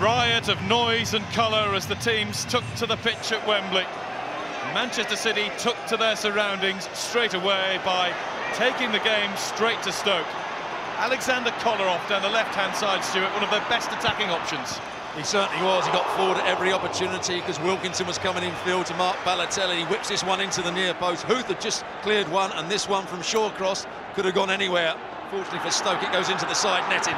riot of noise and colour as the teams took to the pitch at Wembley. Manchester City took to their surroundings straight away by taking the game straight to Stoke. Alexander Kolarov down the left-hand side, Stuart, one of their best attacking options. He certainly was. He got forward at every opportunity because Wilkinson was coming in field to mark Balotelli. He whips this one into the near post. Huth had just cleared one, and this one from Shawcross could have gone anywhere. Fortunately for Stoke, it goes into the side netting.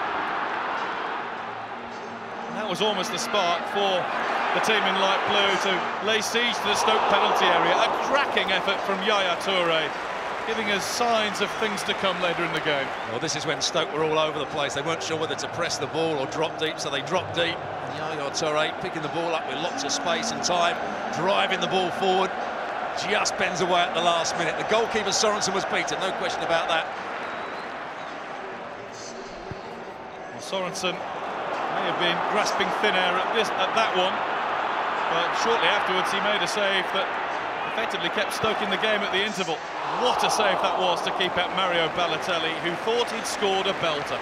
That was almost the spark for the team in light blue to lay siege to the Stoke penalty area. A cracking effort from Yaya Toure, giving us signs of things to come later in the game. Well, this is when Stoke were all over the place. They weren't sure whether to press the ball or drop deep, so they dropped deep. And Yaya Toure picking the ball up with lots of space and time, driving the ball forward, just bends away at the last minute. The goalkeeper Sorensen was beaten, no question about that. Well, Sorensen may have been grasping thin air at that one, but shortly afterwards he made a save that effectively kept Stoke in the game at the interval. What a save that was to keep out Mario Balotelli, who thought he'd scored a belter.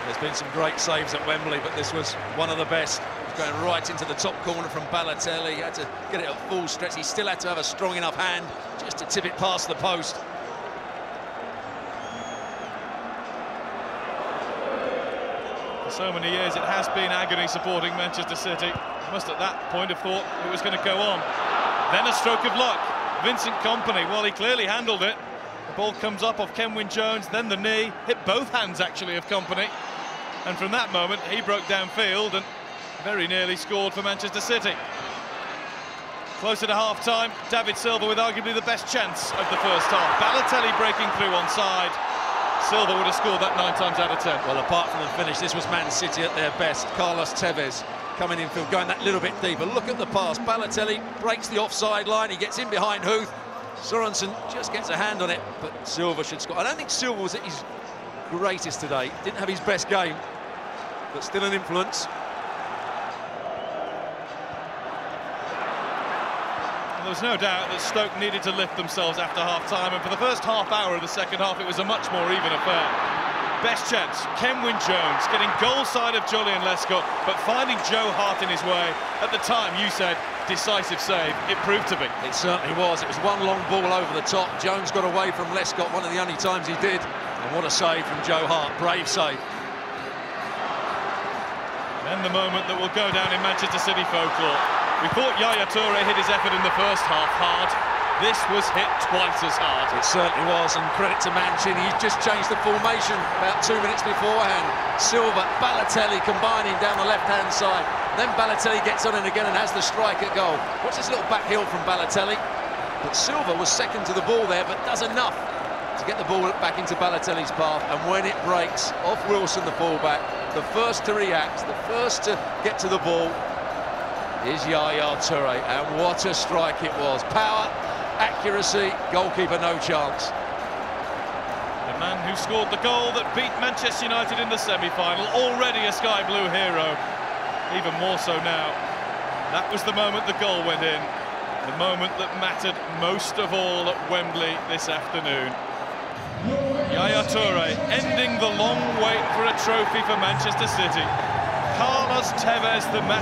There's been some great saves at Wembley, but this was one of the best. He was going right into the top corner from Balotelli. He had to get it at full stretch. He still had to have a strong enough hand just to tip it past the post. For so many years it has been agony supporting Manchester City. Must at that point have thought it was going to go on. Then a stroke of luck. Vincent Kompany, well, he clearly handled it. The ball comes up off Kenwyne Jones, then the knee, hit both hands actually of Kompany. And from that moment he broke downfield and very nearly scored for Manchester City. Closer to half-time, David Silva with arguably the best chance of the first half. Balotelli breaking through onside. Silva would have scored that 9 times out of 10. Well, apart from the finish, this was Man City at their best. Carlos Tevez coming in field, going that little bit deeper. Look at the pass. Balotelli breaks the offside line. He gets in behind Huth. Sorensen just gets a hand on it, but Silva should score. I don't think Silva was at his greatest today. Didn't have his best game, but still an influence. There was no doubt that Stoke needed to lift themselves after half-time, and for the first half hour of the second half it was a much more even affair. Best chance, Kenwyne Jones getting goal side of Julian Lescott, but finding Joe Hart in his way. At the time you said decisive save, it proved to be. It certainly was. It was one long ball over the top. Jones got away from Lescott, one of the only times he did, and what a save from Joe Hart. Brave save. Then the moment that will go down in Manchester City folklore. We thought Yaya Toure hit his effort in the first half hard. This was hit twice as hard. It certainly was, and credit to Mancini. He's just changed the formation about 2 minutes beforehand. Silva, Balotelli combining down the left-hand side. Then Balotelli gets on it again and has the strike at goal. Watch this little back heel from Balotelli. But Silva was second to the ball there, but does enough to get the ball back into Balotelli's path. And when it breaks off Wilson, the fullback, the first to react, the first to get to the ball is Yaya Toure. And what a strike it was. Power, accuracy, goalkeeper no chance. The man who scored the goal that beat Manchester United in the semi-final, already a sky blue hero, even more so now. That was the moment the goal went in, the moment that mattered most of all at Wembley this afternoon. Yaya Toure ending the long wait for a trophy for Manchester City. Carlos Tevez, the match